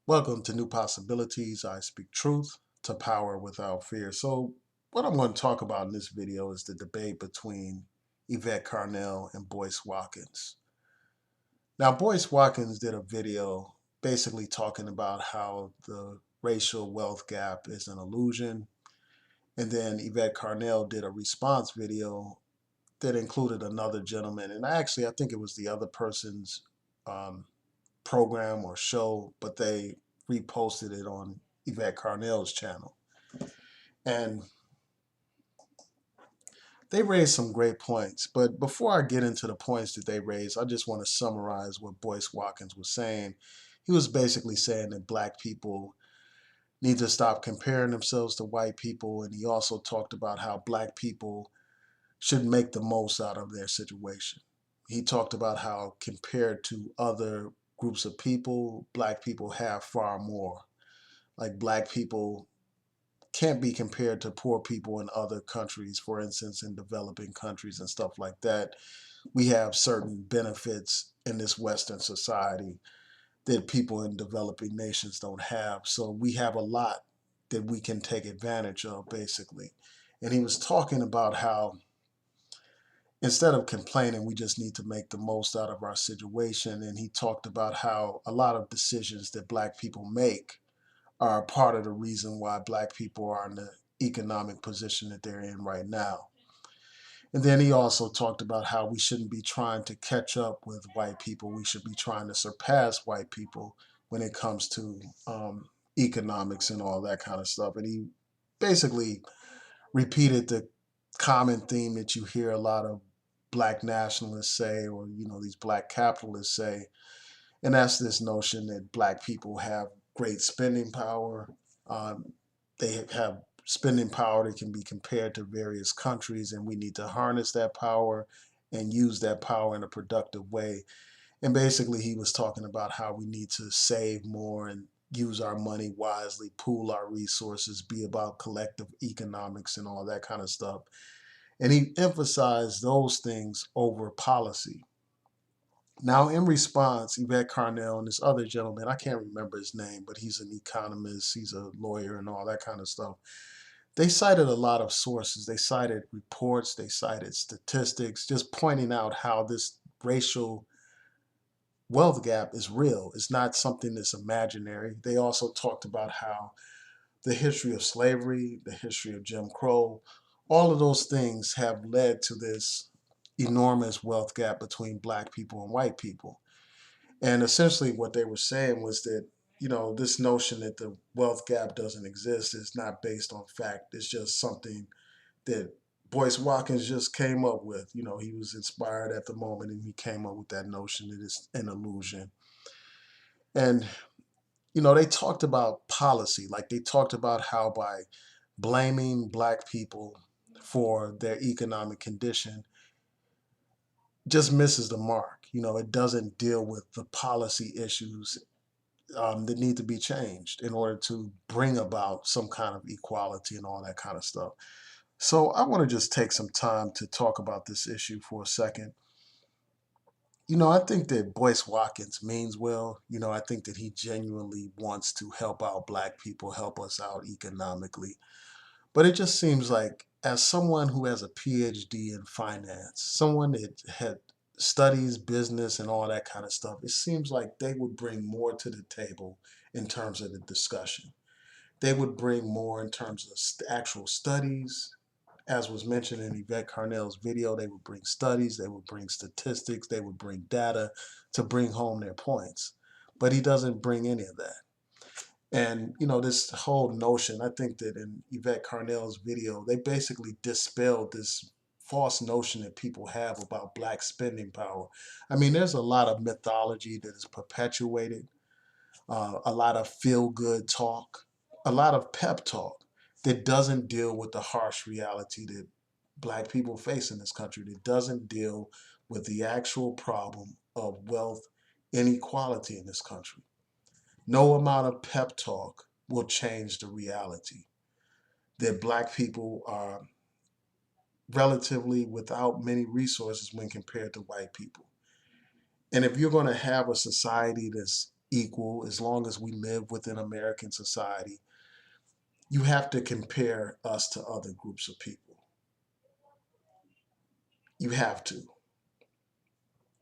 Welcome to New Possibilities. I speak truth to power without fear. So, what I'm going to talk about in this video is the debate between Yvette Carnell and Boyce Watkins. Now, Boyce Watkins did a video basically talking about how the racial wealth gap is an illusion. And then Yvette Carnell did a response video that included another gentleman. And I think it was the other person's um, program or show, but they reposted it on Yvette Carnell's channel. And they raised some great points. But before I get into the points that they raised, I just want to summarize what Boyce Watkins was saying. He was basically saying that black people need to stop comparing themselves to white people. And he also talked about how black people should make the most out of their situation. He talked about how compared to other groups of people, black people have far more. Like black people can't be compared to poor people in other countries, for instance, in developing countries and stuff like that. We have certain benefits in this Western society that people in developing nations don't have. So we have a lot that we can take advantage of, basically. And he was talking about how instead of complaining, we just need to make the most out of our situation. And he talked about how a lot of decisions that black people make are part of the reason why black people are in the economic position that they're in right now. And then he also talked about how we shouldn't be trying to catch up with white people. We should be trying to surpass white people when it comes to economics and all that kind of stuff. And he basically repeated the common theme that you hear a lot of black nationalists say, or these black capitalists say, and that's this notion that black people have great spending power. They have spending power that can be compared to various countries, and we need to harness that power and use that power in a productive way. And basically, he was talking about how we need to save more and use our money wisely, pool our resources, be about collective economics and all that kind of stuff. And he emphasized those things over policy. Now, in response, Yvette Carnell and this other gentleman, I can't remember his name, but he's an economist, he's a lawyer, and all that kind of stuff. They cited a lot of sources. They cited reports, they cited statistics, just pointing out how this racial wealth gap is real. It's not something that's imaginary. They also talked about how the history of slavery, the history of Jim Crow, all of those things have led to this enormous wealth gap between black people and white people. And essentially what they were saying was that, this notion that the wealth gap doesn't exist is not based on fact. It's just something that Boyce Watkins just came up with. He was inspired at the moment and he came up with that notion that it's an illusion. And, they talked about policy, like they talked about how by blaming black people for their economic condition just misses the mark. It doesn't deal with the policy issues that need to be changed in order to bring about some kind of equality and all that kind of stuff. So I want to just take some time to talk about this issue for a second. I think that Boyce Watkins means well. I think that he genuinely wants to help out black people, help us out economically. But it just seems like, as someone who has a PhD in finance, someone that had studies business and all that kind of stuff, it seems like they would bring more to the table in terms of the discussion. They would bring more in terms of actual studies. As was mentioned in Yvette Carnell's video, they would bring studies, they would bring statistics, they would bring data to bring home their points. But he doesn't bring any of that. And, this whole notion, I think that in Yvette Carnell's video, they basically dispelled this false notion that people have about black spending power. I mean, there's a lot of mythology that is perpetuated, a lot of feel-good talk, a lot of pep talk that doesn't deal with the harsh reality that black people face in this country, that doesn't deal with the actual problem of wealth inequality in this country. No amount of pep talk will change the reality that black people are relatively without many resources when compared to white people. And if you're going to have a society that's equal as long as we live within American society, you have to compare us to other groups of people. You have to.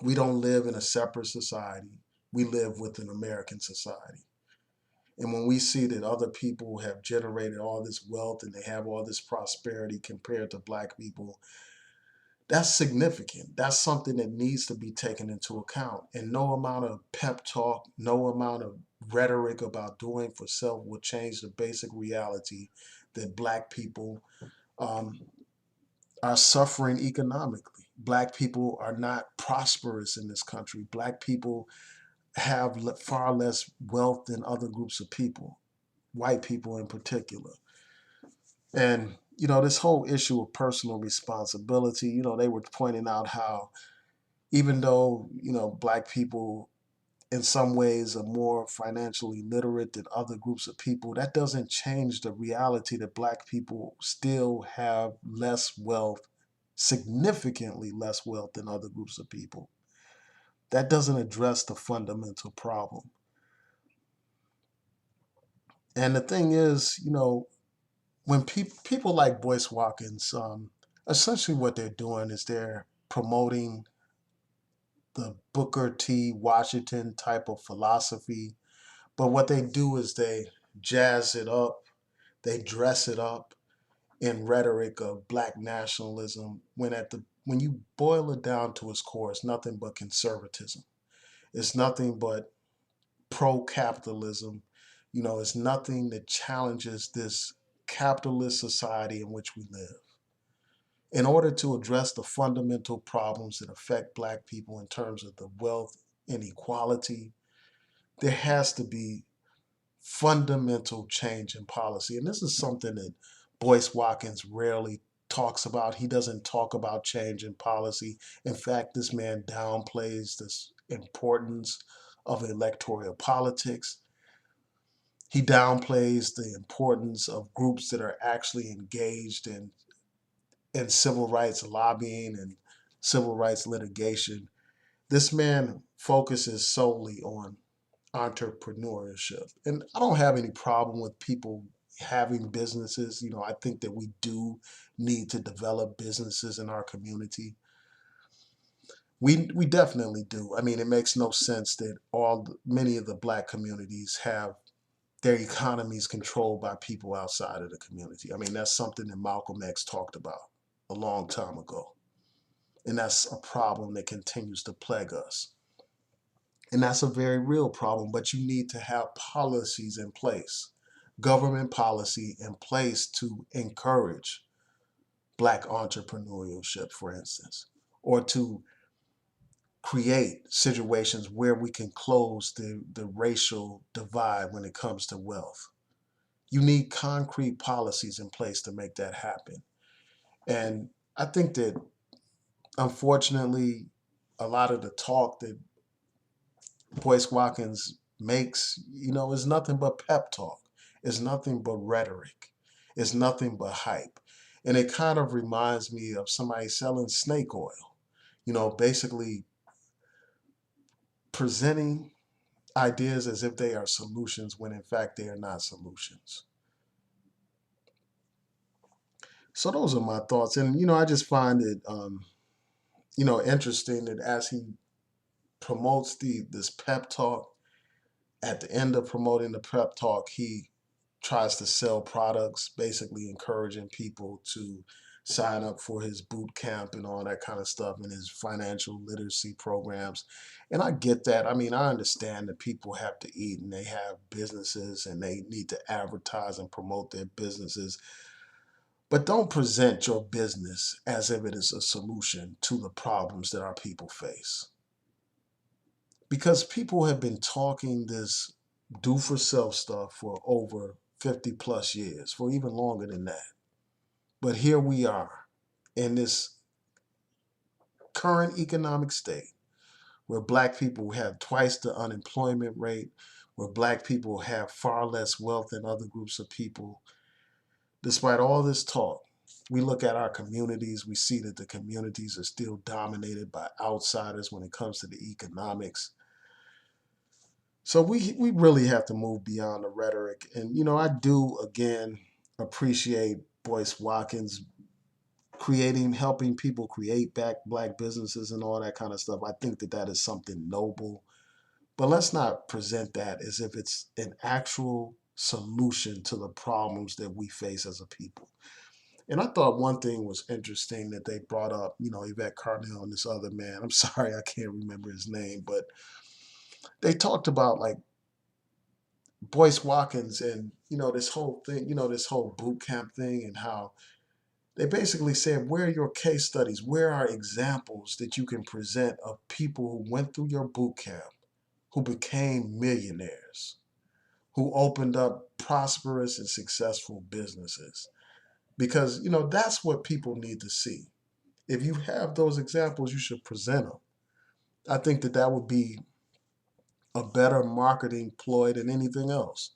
We don't live in a separate society. We live within American society. And when we see that other people have generated all this wealth and they have all this prosperity compared to black people, that's significant. That's something that needs to be taken into account. And no amount of pep talk, no amount of rhetoric about doing for self will change the basic reality that black people um, are suffering economically. Black people are not prosperous in this country. Black people have far less wealth than other groups of people, white people in particular. And, this whole issue of personal responsibility, they were pointing out how even though, black people in some ways are more financially literate than other groups of people, that doesn't change the reality that black people still have less wealth, significantly less wealth than other groups of people. That doesn't address the fundamental problem. And the thing is, when people like Boyce Watkins, essentially what they're doing is they're promoting the Booker T. Washington type of philosophy. But what they do is they jazz it up, they dress it up in rhetoric of black nationalism when you boil it down to its core, it's nothing but conservatism. It's nothing but pro-capitalism. It's nothing that challenges this capitalist society in which we live. In order to address the fundamental problems that affect black people in terms of the wealth inequality, there has to be fundamental change in policy. And this is something that Boyce Watkins rarely talks about. He doesn't talk about change in policy. In fact, this man downplays this importance of electoral politics. He downplays the importance of groups that are actually engaged in civil rights lobbying and civil rights litigation. This man focuses solely on entrepreneurship. And I don't have any problem with people having businesses. I think that we do need to develop businesses in our community. We definitely do. I mean, it makes no sense that many of the black communities have their economies controlled by people outside of the community. I mean, that's something that Malcolm X talked about a long time ago. And that's a problem that continues to plague us. And that's a very real problem, but you need to have policies in place, government policy in place to encourage black entrepreneurship, for instance, or to create situations where we can close the racial divide when it comes to wealth. You need concrete policies in place to make that happen. And I think that unfortunately, a lot of the talk that Boyce Watkins makes, is nothing but pep talk. It's nothing but rhetoric. It's nothing but hype. And it kind of reminds me of somebody selling snake oil, basically presenting ideas as if they are solutions when in fact they are not solutions. So those are my thoughts. And, I just find it, interesting that as he promotes this pep talk, at the end of promoting the pep talk, he tries to sell products, basically encouraging people to sign up for his boot camp and all that kind of stuff and his financial literacy programs. And I get that. I mean, I understand that people have to eat and they have businesses and they need to advertise and promote their businesses. But don't present your business as if it is a solution to the problems that our people face. Because people have been talking this do for self stuff for over 50 plus years, for even longer than that. But here we are in this current economic state where black people have twice the unemployment rate, where black people have far less wealth than other groups of people. Despite all this talk, we look at our communities, we see that the communities are still dominated by outsiders when it comes to the economics. So we really have to move beyond the rhetoric. And, I do, again, appreciate Boyce Watkins helping people create black businesses and all that kind of stuff. I think that that is something noble. But let's not present that as if it's an actual solution to the problems that we face as a people. And I thought one thing was interesting that they brought up, Yvette Carnell and this other man. I'm sorry, I can't remember his name, but they talked about like Boyce Watkins and, this whole thing, this whole boot camp thing, and how they basically said, where are your case studies? Where are examples that you can present of people who went through your boot camp, who became millionaires, who opened up prosperous and successful businesses? Because, that's what people need to see. If you have those examples, you should present them. I think that that would be a better marketing ploy than anything else.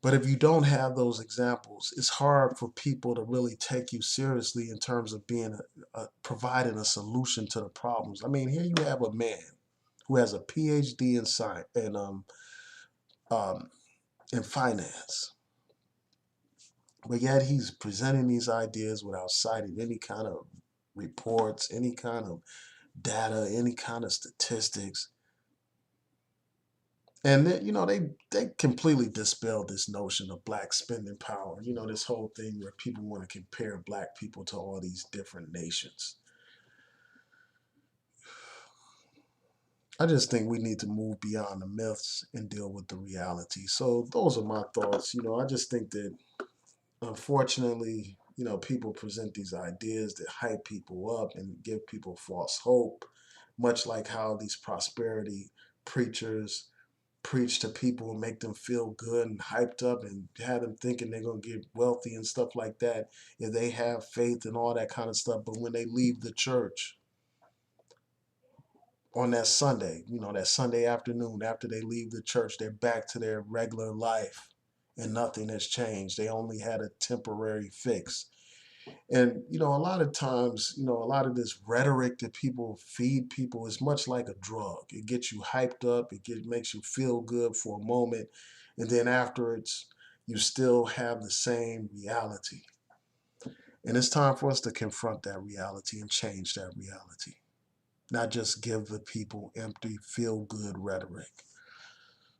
But if you don't have those examples, it's hard for people to really take you seriously in terms of being providing a solution to the problems. I mean, here you have a man who has a PhD in science and um, in finance, but yet he's presenting these ideas without citing any kind of reports, any kind of data, any kind of statistics. And then, they completely dispelled this notion of black spending power. This whole thing where people want to compare black people to all these different nations. I just think we need to move beyond the myths and deal with the reality. So those are my thoughts. I just think that, unfortunately, people present these ideas that hype people up and give people false hope, much like how these prosperity preachers preach to people and make them feel good and hyped up and have them thinking they're going to get wealthy and stuff like that if they have faith and all that kind of stuff. But when they leave the church on that Sunday, that Sunday afternoon, after they leave the church, they're back to their regular life and nothing has changed. They only had a temporary fix. And, a lot of times, a lot of this rhetoric that people feed people is much like a drug. It gets you hyped up, makes you feel good for a moment, and then afterwards, you still have the same reality. And it's time for us to confront that reality and change that reality, not just give the people empty, feel good rhetoric.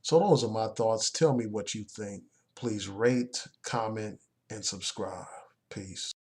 So, those are my thoughts. Tell me what you think. Please rate, comment, and subscribe. Peace.